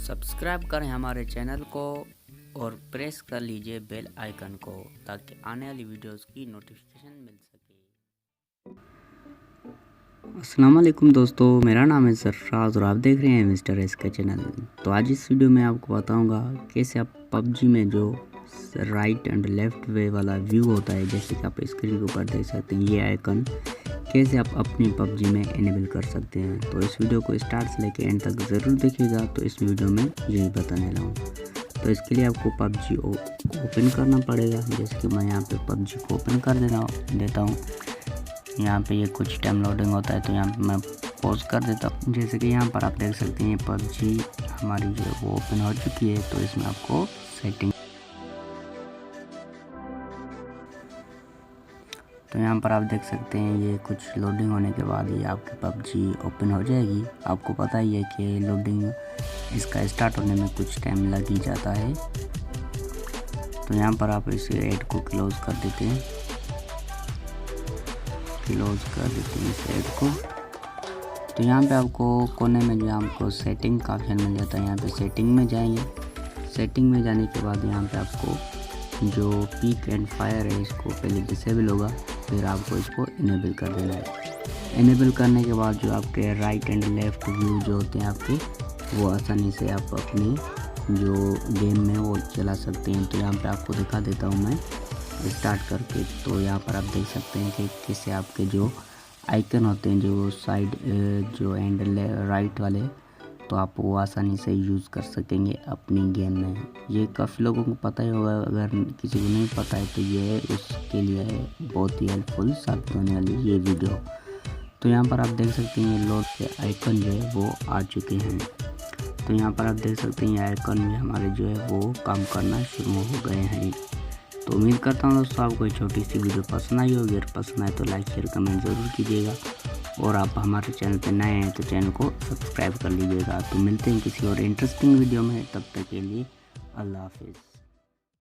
Subscribe करें हमारे channel को और प्रेस कर लीजिए बेल आइकन को ताकि आने वाली वीडियोस की नोटिफिकेशन मिल सके। अस्सलाम वालेकुम दोस्तों, मेरा नाम है सरफराज और आप देख रहे हैं मिस्टर एस का चैनल। तो आज इस वीडियो में आपको बताऊंगा कैसे आप पबजी में जो राइट एंड लेफ्ट वे वाला व्यू होता है, जैसे कि आप स्क्रीन के ऊपर देख सकते हैं ये आइकन, कैसे आप अपनी पबजी में इनेबल कर सकते हैं। तो इस वीडियो को स्टार्ट से लेकर एंड तक ज़रूर देखिएगा। तो इस वीडियो में यही बताने लगा हूँ। तो इसके लिए आपको पबजी ओपन करना पड़ेगा। जैसे कि मैं यहाँ पे पबजी को ओपन कर देता हूँ। यहाँ पे ये कुछ टाइम लोडिंग होता है तो यहाँ पे मैं पॉज कर देता हूँ। जैसे कि यहाँ पर आप देख सकते हैं पबजी हमारी जो है वो ओपन हो चुकी है। तो इसमें आपको सेटिंग, तो यहाँ पर आप देख सकते हैं ये कुछ लोडिंग होने के बाद ही आपकी पबजी ओपन हो जाएगी। आपको पता ही है कि लोडिंग इसका स्टार्ट होने में कुछ टाइम लग ही जाता है। तो यहाँ पर आप इस ऐड को क्लोज कर देते हैं, इस ऐड को। तो यहाँ पे आपको कोने में जो आपको सेटिंग का ऑप्शन मिल जाता है, यहाँ पे सेटिंग में जाएंगे। सेटिंग में जाने के बाद यहाँ पे आपको जो पीक एंड फायर है इसको पहले डिसेबल होगा, फिर आपको इसको इनेबल कर देना है। इनेबल करने के बाद जो आपके राइट एंड लेफ्ट व्यू जो होते हैं आपके, वो आसानी से आप अपनी जो गेम में वो चला सकते हैं। तो यहाँ पे आपको दिखा देता हूँ मैं स्टार्ट करके। तो यहाँ पर आप देख सकते हैं कि कैसे आपके जो आइकन होते हैं जो साइड जो एंड राइट वाले, तो आप वो आसानी से यूज़ कर सकेंगे अपनी गेम में। ये काफ़ी लोगों को पता ही होगा, अगर किसी को नहीं पता है तो ये उसके लिए बहुत ही हेल्पफुल साबित होने वाली ये वीडियो। तो यहाँ पर आप देख सकते हैं ये लोड के आइकन जो है वो आ चुके हैं। तो यहाँ पर आप देख सकते हैं ये आइकन में हमारे जो है वो काम करना शुरू हो गए हैं। तो उम्मीद करता हूँ दोस्तों आपको छोटी सी वीडियो पसंद आई होगी। अगर पसंद आए तो लाइक शेयर कमेंट ज़रूर कीजिएगा और आप हमारे चैनल पर नए हैं तो चैनल को सब्सक्राइब कर लीजिएगा। तो मिलते हैं किसी और इंटरेस्टिंग वीडियो में, तब तक के लिए अल्लाह हाफिज़।